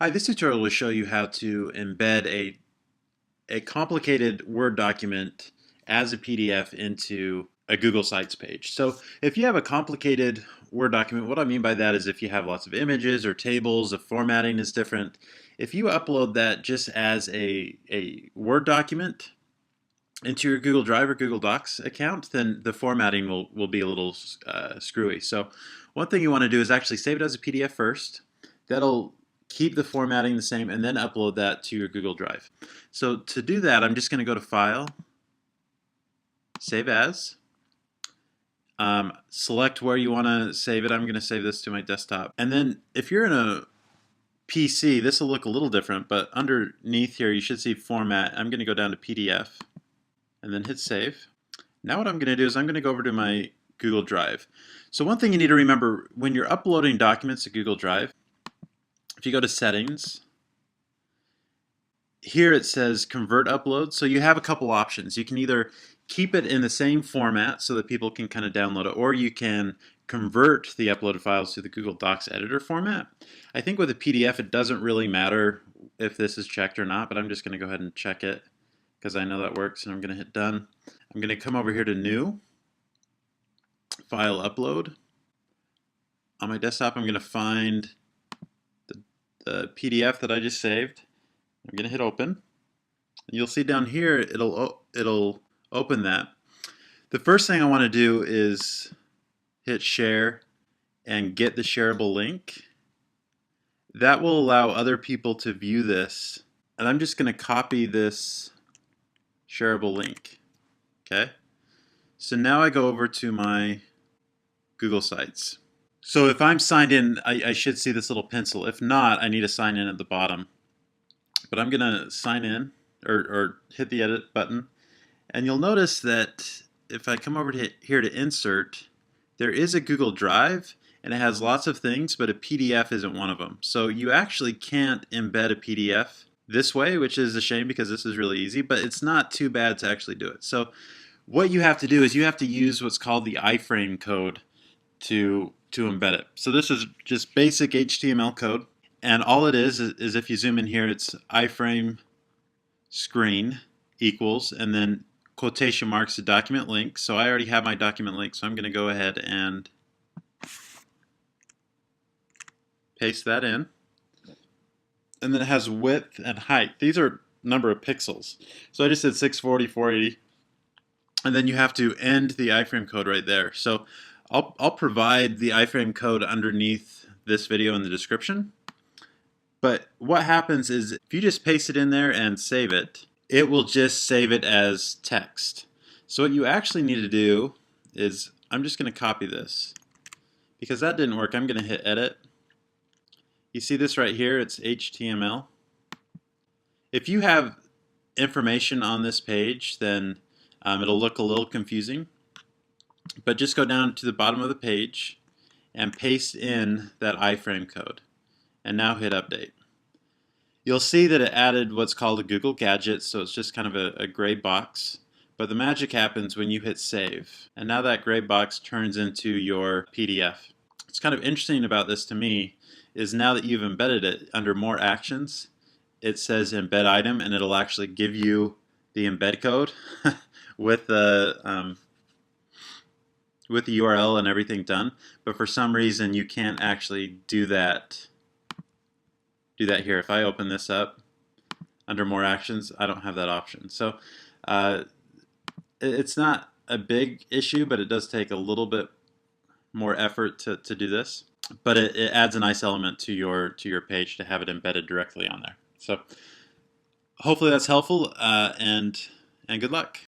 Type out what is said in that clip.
Hi, this tutorial will show you how to embed a complicated Word document as a PDF into a Google Sites page. So if you have a complicated Word document, what I mean by that is if you have lots of images or tables, the formatting is different. If you upload that just as a Word document into your Google Drive or Google Docs account, then the formatting will be a little screwy. So one thing you want to do is actually save it as a PDF first. That'll keep the formatting the same, and then upload that to your Google Drive. So to do that, I'm just going to go to File, Save As. Select where you want to save it. I'm going to save this to my desktop. And then if you're in a PC, this will look a little different, but underneath here you should see Format. I'm going to go down to PDF and then hit Save. Now what I'm going to do is I'm going to go over to my Google Drive. So one thing you need to remember when you're uploading documents to Google Drive, if you go to Settings, here it says Convert Upload. So you have a couple options. You can either keep it in the same format so that people can kind of download it, or you can convert the uploaded files to the Google Docs editor format. I think with a PDF it doesn't really matter if this is checked or not, but I'm just going to go ahead and check it because I know that works, and I'm going to hit Done. I'm going to come over here to New, File Upload. On my desktop I'm going to find the PDF that I just saved. I'm going to hit Open. And you'll see down here it'll open that. The first thing I want to do is hit Share and get the shareable link. That will allow other people to view this. And I'm just going to copy this shareable link. Okay? So now I go over to my Google Sites. So if I'm signed in, I should see this little pencil. If not, I need to sign in at the bottom. But I'm going to sign in or hit the edit button. And you'll notice that if I come over to here to insert, there is a Google Drive and it has lots of things, but a PDF isn't one of them. So you actually can't embed a PDF this way, which is a shame because this is really easy, but it's not too bad to actually do it. So what you have to do is you have to use what's called the iframe code to embed it. So this is just basic HTML code, and all it is if you zoom in here, it's iframe screen equals, and then quotation marks, the document link. So I already have my document link, so I'm going to go ahead and paste that in. And then it has width and height. These are number of pixels. So I just said 640, 480. And then you have to end the iframe code right there. So I'll provide the iframe code underneath this video in the description. But what happens is if you just paste it in there and save it, it will just save it as text. So what you actually need to do is, I'm just going to copy this. Because that didn't work, I'm going to hit Edit. You see this right here, it's HTML. If you have information on this page, then it'll look a little confusing. But just go down to the bottom of the page and paste in that iframe code. And now hit Update. You'll see that it added what's called a Google Gadget, so it's just kind of a gray box. But the magic happens when you hit Save. And now that gray box turns into your PDF. What's kind of interesting about this to me is now that you've embedded it, under More Actions, it says Embed Item, and it'll actually give you the embed code with the URL and everything done. But for some reason you can't actually do that here. If I open this up under More Actions, I don't have that option. So it's not a big issue, but it does take a little bit more effort to do this. But it adds a nice element to your page to have it embedded directly on there. So hopefully that's helpful, and good luck.